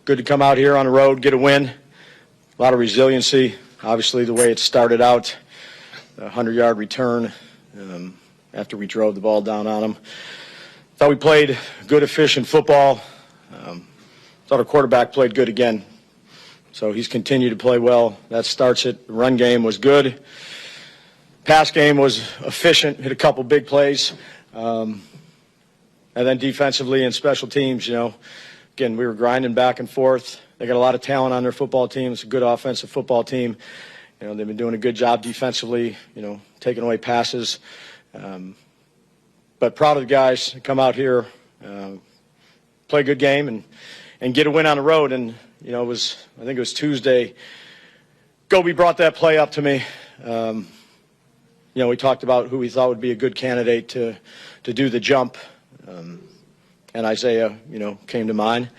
good to come out here on the road, get a win. A lot of resiliency. Obviously, the way it started out, a 100-yard return after we drove the ball down on them. Thought we played good, efficient football. Thought our quarterback played good again. So he's continued to play well. That starts it. The run game was good. Pass game was efficient, hit a couple big plays. And then defensively and special teams, again, we were grinding back and forth. They got a lot of talent on their football team. It's a good offensive football team. They've been doing a good job defensively, taking away passes. But proud of the guys to come out here, play a good game and get a win on the road. And, I think it was Tuesday, Gobi brought that play up to me. We talked about who we thought would be a good candidate to do the jump. And Isaiah, came to mind.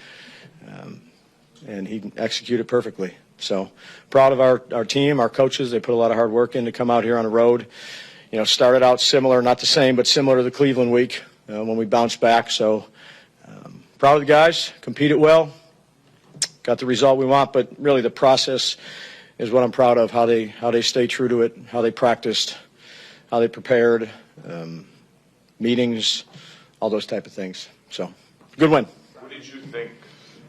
And he executed perfectly. So proud of our team, our coaches. They put a lot of hard work in to come out here on the road. Started out similar, not the same, but similar to the Cleveland week when we bounced back. So proud of the guys, competed well, got the result we want. But really the process is what I'm proud of, how they stay true to it, how they practiced, how they prepared, meetings, all those type of things. So good win.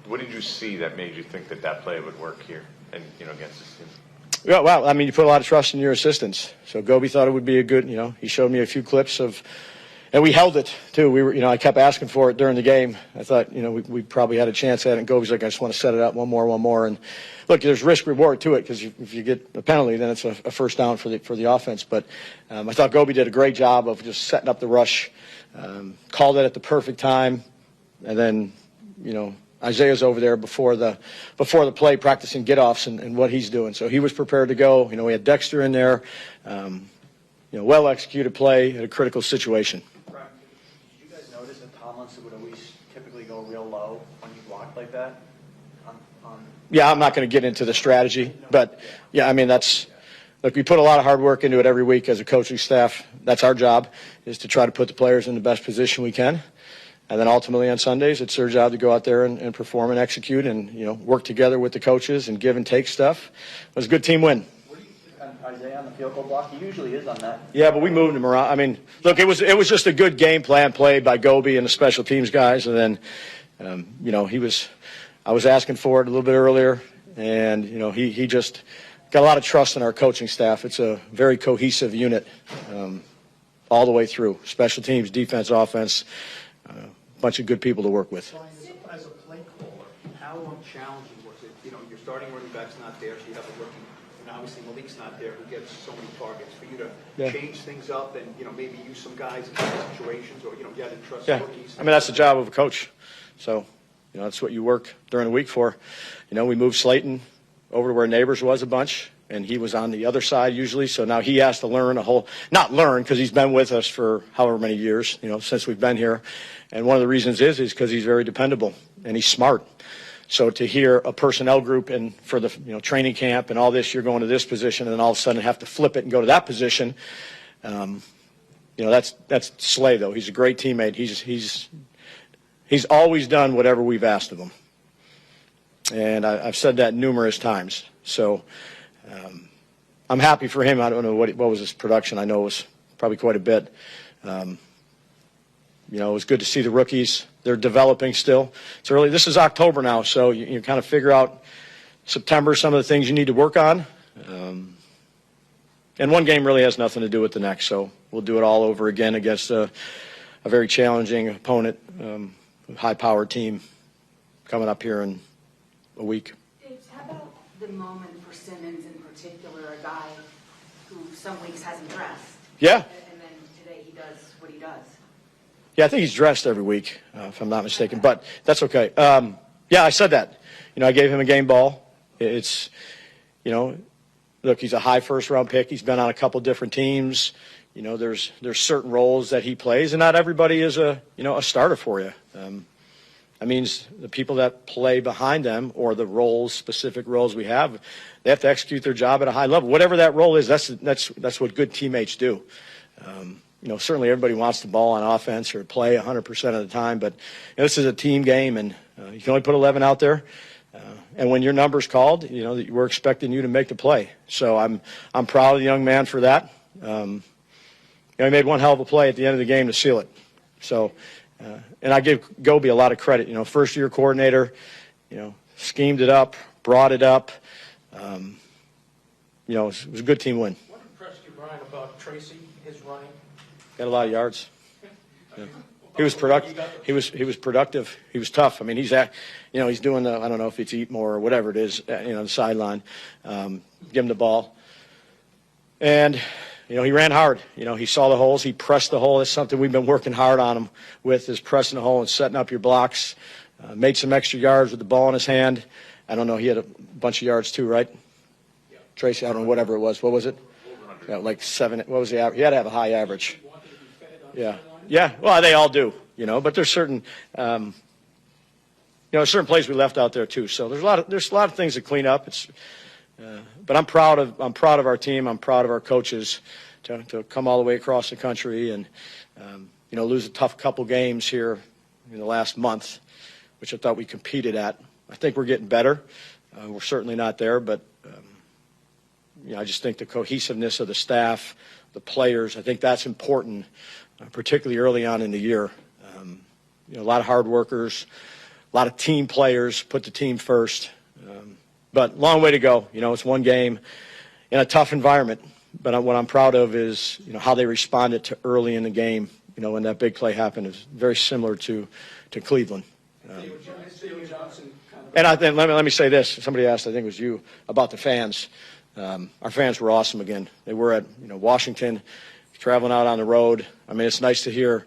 What did you see that made you think that play would work here and against this team? Yeah, well, you put a lot of trust in your assistants. So Gobi thought it would be a good, he showed me a few clips and we held it too. We were, I kept asking for it during the game. I thought, we probably had a chance at it. And Gobi's like, I just want to set it up one more. And look, there's risk reward to it because if you get a penalty, then it's a first down for the offense. But I thought Gobi did a great job of just setting up the rush, called it at the perfect time, and then, Isaiah's over there before the play practicing get-offs and what he's doing. So he was prepared to go. We had Dexter in there. Well-executed play at a critical situation. Brian, did you guys notice that Tomlinson would always typically go real low when you block like that? Yeah, I'm not going to get into the strategy. But, look, we put a lot of hard work into it every week as a coaching staff. That's our job, is to try to put the players in the best position we can. And then ultimately on Sundays, it's their job to go out there and perform and execute and, work together with the coaches and give and take stuff. It was a good team win. What do you think on Isaiah on the field goal block? He usually is on that. Yeah, but we moved him around. Look, it was just a good game plan played by Gobi and the special teams guys. And then, I was asking for it a little bit earlier. And, he just got a lot of trust in our coaching staff. It's a very cohesive unit all the way through. Special teams, defense, offense. Bunch of good people to work with. As a play caller, how challenging was it? Your starting running back's not there, so you have a rookie. And obviously Malik's not there, who gets so many targets. For you to change things up and, maybe use some guys in certain situations or, you had to trust rookies. That's the job of a coach. So, that's what you work during the week for. We moved Slayton over to where Neighbors was a bunch, and he was on the other side usually. So now he has to learn not learn because he's been with us for however many years, since we've been here. And one of the reasons is because he's very dependable and he's smart. So to hear a personnel group and for the training camp and all this, you're going to this position and then all of a sudden have to flip it and go to that position. That's Slay though. He's a great teammate. He's always done whatever we've asked of him. And I've said that numerous times. So I'm happy for him. I don't know what was his production. I know it was probably quite a bit. It was good to see the rookies. They're developing still. It's early. This is October now, so you kind of figure out September some of the things you need to work on. And one game really has nothing to do with the next, so we'll do it all over again against a very challenging opponent, high-powered team coming up here in a week. Dave, how about the moment for Simmons in particular, a guy who some weeks hasn't dressed? Yeah. And then today he does what he does. Yeah, I think he's dressed every week, if I'm not mistaken, but that's okay. I said that. I gave him a game ball. It's, look, he's a high first-round pick. He's been on a couple different teams. There's certain roles that he plays, and not everybody is a starter for you. That means the people that play behind them or the specific roles we have, they have to execute their job at a high level. Whatever that role is, that's what good teammates do. Certainly everybody wants the ball on offense or play 100% of the time, but this is a team game, and you can only put 11 out there. and when your number's called, we're expecting you to make the play. So I'm proud of the young man for that. He made one hell of a play at the end of the game to seal it. So, and I give Goby a lot of credit. First-year coordinator, schemed it up, brought it up. It was a good team win. What impressed you, Brian, about Tracy, his running? Got a lot of yards. Yeah. He was productive. He was productive. He was tough. I mean, he's doing the, I don't know if it's eat more or whatever it is, the sideline. Give him the ball. And, he ran hard. He saw the holes. He pressed the hole. That's something we've been working hard on him with, is pressing the hole and setting up your blocks. Made some extra yards with the ball in his hand. I don't know. He had a bunch of yards too, right? Yeah. Tracy, I don't know, whatever it was. What was it? Yeah, like 7. What was the average? He had to have a high average. Yeah. Yeah. Well, they all do, but there's certain, certain plays we left out there too. So there's a lot of things to clean up. But I'm proud of our team. I'm proud of our coaches to come all the way across the country and, lose a tough couple games here in the last month, which I thought we competed at. I think we're getting better. We're certainly not there, but, I just think the cohesiveness of the staff, the players, I think that's important, particularly early on in the year. A lot of hard workers, a lot of team players, put the team first. But long way to go. It's one game in a tough environment. But what I'm proud of is, how they responded to early in the game. When that big play happened, it was very similar to Cleveland. And let me say this. Somebody asked, I think it was you, about the fans. Our fans were awesome again. They were at Washington, traveling out on the road. I mean, it's nice to hear,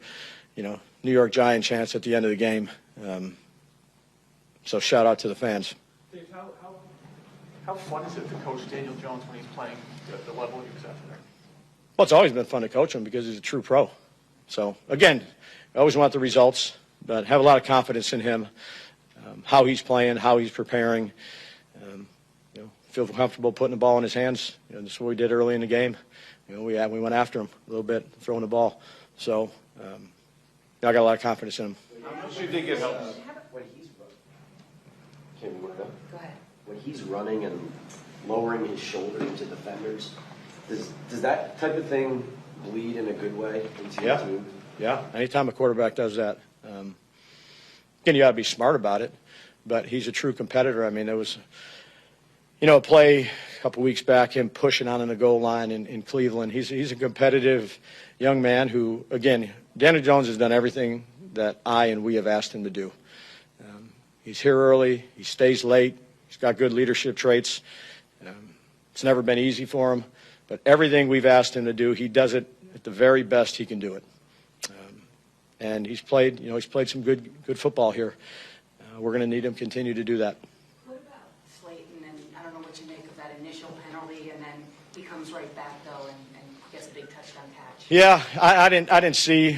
New York Giant chants at the end of the game. So shout out to the fans. Dave, how fun is it to coach Daniel Jones when he's playing the level he was at there? Well, it's always been fun to coach him because he's a true pro. So, again, I always want the results, but have a lot of confidence in him, how he's playing, how he's preparing. Feel comfortable putting the ball in his hands. That's what we did early in the game. We went after him a little bit, throwing the ball. So, I got a lot of confidence in him. How much do you think it helps? Go ahead. When he's running and lowering his shoulder into defenders, does that type of thing bleed in a good way into your team? Yeah. Anytime a quarterback does that, again, you got to be smart about it. But he's a true competitor. I mean, there was, a play a couple weeks back, him pushing on the goal line in Cleveland. He's a competitive young man who, again, Daniel Jones has done everything that I and we have asked him to do. He's here early. He stays late. He's got good leadership traits. It's never been easy for him. But everything we've asked him to do, he does it at the very best he can do it. And he's played some good football here. We're going to need him to continue to do that. What about Slayton? And I don't know what you make of that initial penalty, and then he comes right back though and gets a big touchdown catch. Yeah, I didn't see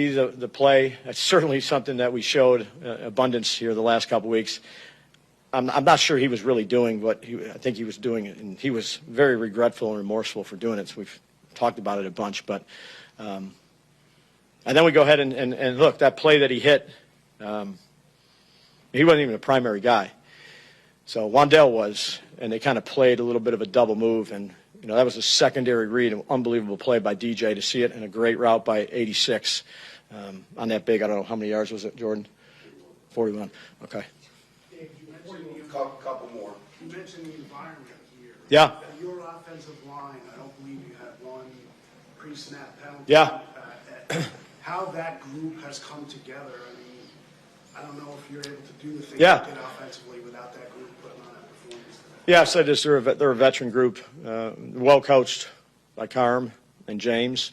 the play. That's certainly something that we showed abundance here the last couple weeks. I'm not sure he was really doing what I think he was doing, and he was very regretful and remorseful for doing it. So we've talked about it a bunch, but and then we go ahead and look, that play that he hit. He wasn't even a primary guy. So Wandell was, and they kind of played a little bit of a double move, and that was a secondary read, an unbelievable play by DJ to see it, and a great route by 86 on that big. I don't know how many yards was it, Jordan? 41. Okay. Dave, you mentioned couple more. You mentioned the environment here. Yeah. Your offensive line, I don't believe you had one pre-snap penalty. Yeah. How that group has come together. I mean, I don't know if you're able to do the things Yeah. you did offensively without that group putting on that performance. Yeah, I've said this. They're a veteran group, well coached by Carm and James.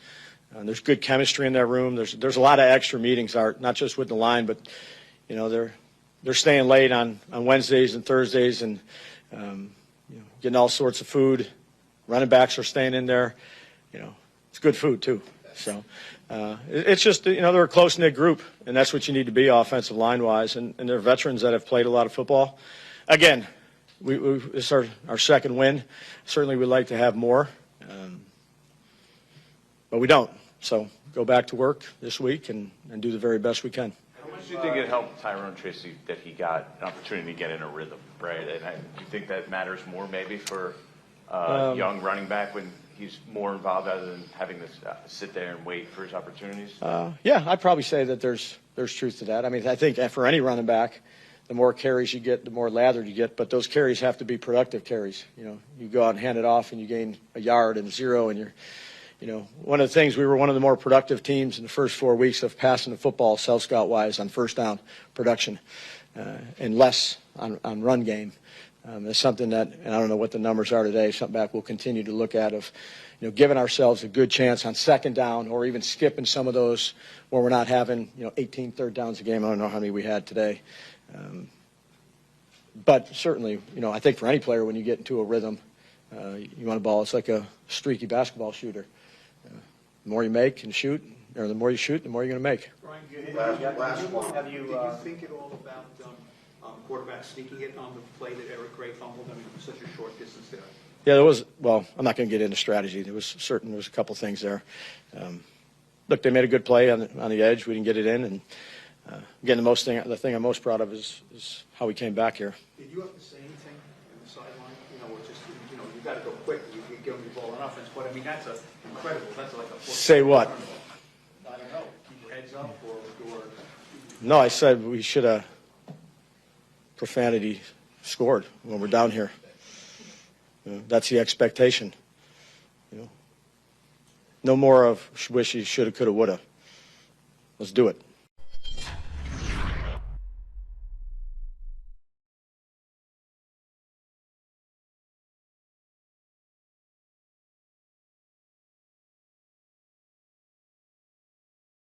There's good chemistry in that room. There's a lot of extra meetings, Art, not just with the line, but they're staying late on Wednesdays and Thursdays and getting all sorts of food. Running backs are staying in there. It's good food too. So it's just they're a close knit group, and that's what you need to be offensive line wise. And they're veterans that have played a lot of football. Again, this is our second win. Certainly, we'd like to have more, but we don't. So go back to work this week and do the very best we can. How much Do you think it helped Tyrone Tracy that he got an opportunity to get in a rhythm, right? And do you think that matters more maybe for a young running back when he's more involved rather than having to sit there and wait for his opportunities? Yeah, I'd probably say that there's truth to that. I mean, I think for any running back, the more carries you get, the more lathered you get. But those carries have to be productive carries. You know, you go out and hand it off, and you gain a yard and 0, and you're, you know, one of the things, we were one of the more productive teams in the first 4 weeks of passing the football, self-scout-wise, on first down production, and less on run game. It's something that, and I don't know what the numbers are today, something back we'll continue to look at of, you know, giving ourselves a good chance on second down, or even skipping some of those where we're not having, you know, 18 third downs a game. I don't know how many we had today. But certainly, you know, I think for any player, when you get into a rhythm, you want a ball. It's like a streaky basketball shooter. The more you make and shoot, or the more you shoot, the more you're going to make. Brian, Last one. Have you, did you think at all about quarterback sneaking it on the play that Eric Gray fumbled? I mean, it was such a short distance there. Yeah, there was. Well, I'm not going to get into strategy. There was a couple things there. Look, they made a good play on the edge. We didn't get it in, and again, the thing I'm most proud of is how we came back here. Did you have to say anything in the sideline? You know, or just, you know, you got to go quick. You give them the ball on offense, but I mean, that's incredible. That's like a Say what? I don't know. Keep your heads up, or No, I said we should have profanity scored when we're down here. You know, that's the expectation. You know, no more of wishy, shoulda, coulda, woulda. Let's do it.